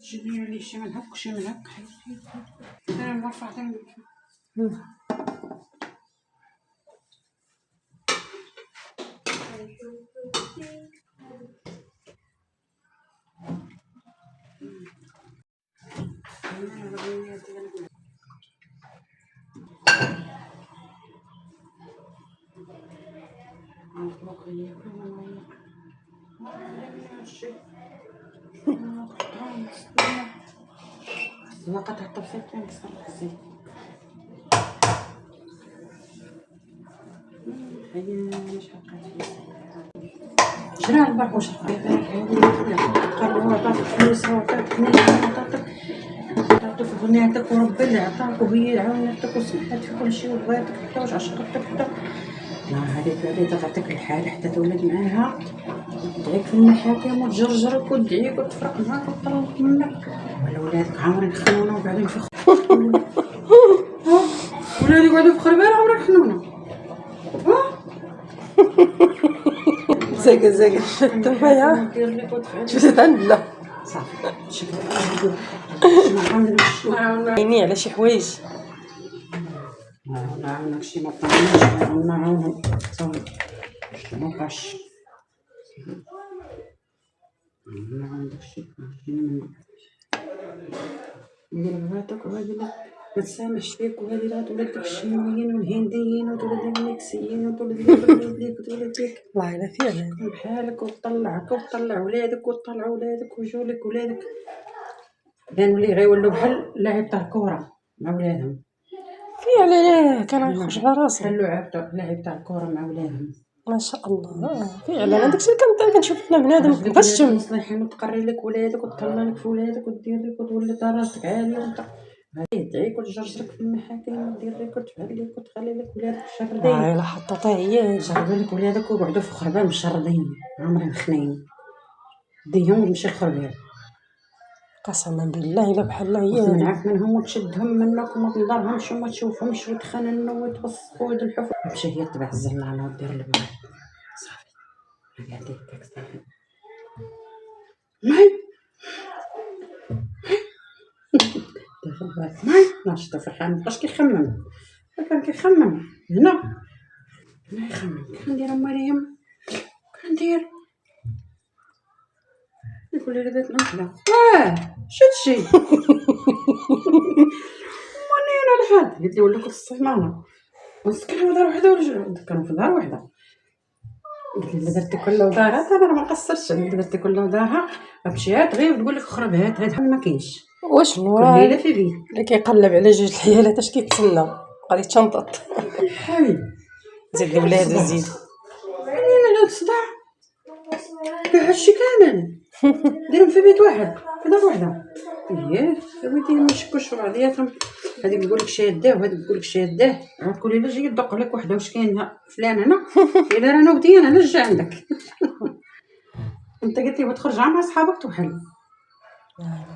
تجيبي لي شي من هاك وشي من هاك. انا مرفعت وقت الطفيت كنكسر الزيت. هي شحال شرا البارح واش قالوا عطاك فلوس وعطاك عطاك غنياتك وربي اللي عطاك وهي عاونتك وسمحت في كل شيء وبغاتك حتى واش عشقتك حتى هذيك تعطيك الحال حتى تولد معاها تدعيك في المحاكم وتجرجرك وتدعيك وتفرق معاك وتطلق منك. ولا ولادك عامرين خنونه وقاعدين في ولادك قاعدين في خربانه عامرين خنونه. زاق التفاية شفتت عندنا صافي عيني على شي حوايج نعاونك شي ما طلعناش نعاونهم صافي مابقاش نعاونك شي ندير بغاتك وهادي ما تسامحش فيك وهادي لا تولد داك الشينويين والهنديين وتولد المكسيين وتولد ليك وتولد ليك الله يلا فيها بحالك وتطلعك وتطلع ولادك وتطلع ولادك ويجولك ولادك بان ولي غيولوا بحال لاعب تاع الكره مع ولادهم. في على كان يخرج على راسي بحال لاعب تاع الكره مع ولادهم ما شاء الله. فعلا هذاك الشيء كنشوف حنا بنادم مغشم مصلحين وتقري لك ولادك وتطلع لك في ولادك ودير لك وتولي راسك عاليه وانت يدعيك وتجرجرك في المحاكم ودير لك وتفعل لك وتخلي لك ولادك شردين. لا حطتها هي جربوا لك ولادك وقعدوا في خربان مشردين عامرين خنين ديهم تمشي خربان قسما بالله الا بحال هي تمنعك منهم وتشدهم منك وما تنظرهمش وما تشوفهمش وتخنن وتبصق ويدلحوا. تمشي هي تبع الزلانه ودير البنات صافي هادي هكاك صافي ماي ناشطه فرحان مابقاش كيخمم كان كيخمم هنا يخمم كندير مريم كندير يقول لي بات نوحده شتشي ماني انا لحد قلت لي ولا كنت الصيمانه مسكين في دار وحده ولا كانوا في دار وحده. قلت لي درتي كل دارها انا ما قصرتش درتي كل دارها مشيات غير تقول لك خربات هذا ما كاينش واشنو الليله في بيت اللي كيقلب على جوج الحيالات اش كيتسنى غادي تشنطط حبيبي زيد الولاد وزيد انا الصداع كاع هادشي كامل ديرهم في بيت واحد في دار وحده. ايه بغيتي ما نشكوش في بعضياتهم هذيك تقول لك شاداه وهذيك تقول لك شاداه عاد تقولي لا جاي تدق لك وحده واش كاين فلان هنا الا انا ودي انا نرجع عندك انت قلت لي تخرج مع صحابك توحل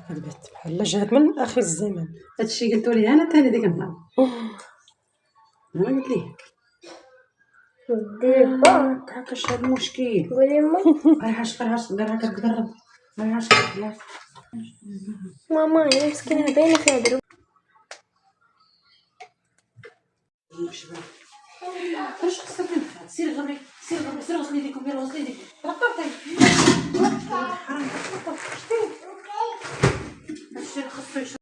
كذبت بحال جات من اخر الزمان. هادشي قلتو لي انا ثاني ديك النهار انا قلت ليك هاكاش هاد المشكل قولي رايحه شقرها ديرها كتقرب رايحه شقرها ماما هي مسكينه باينه فيها دروب. واش خصك تنفع سير غبري سير غسلي يديكم يلا غسلي يديك رقبتي حرام شتي هادشي خصو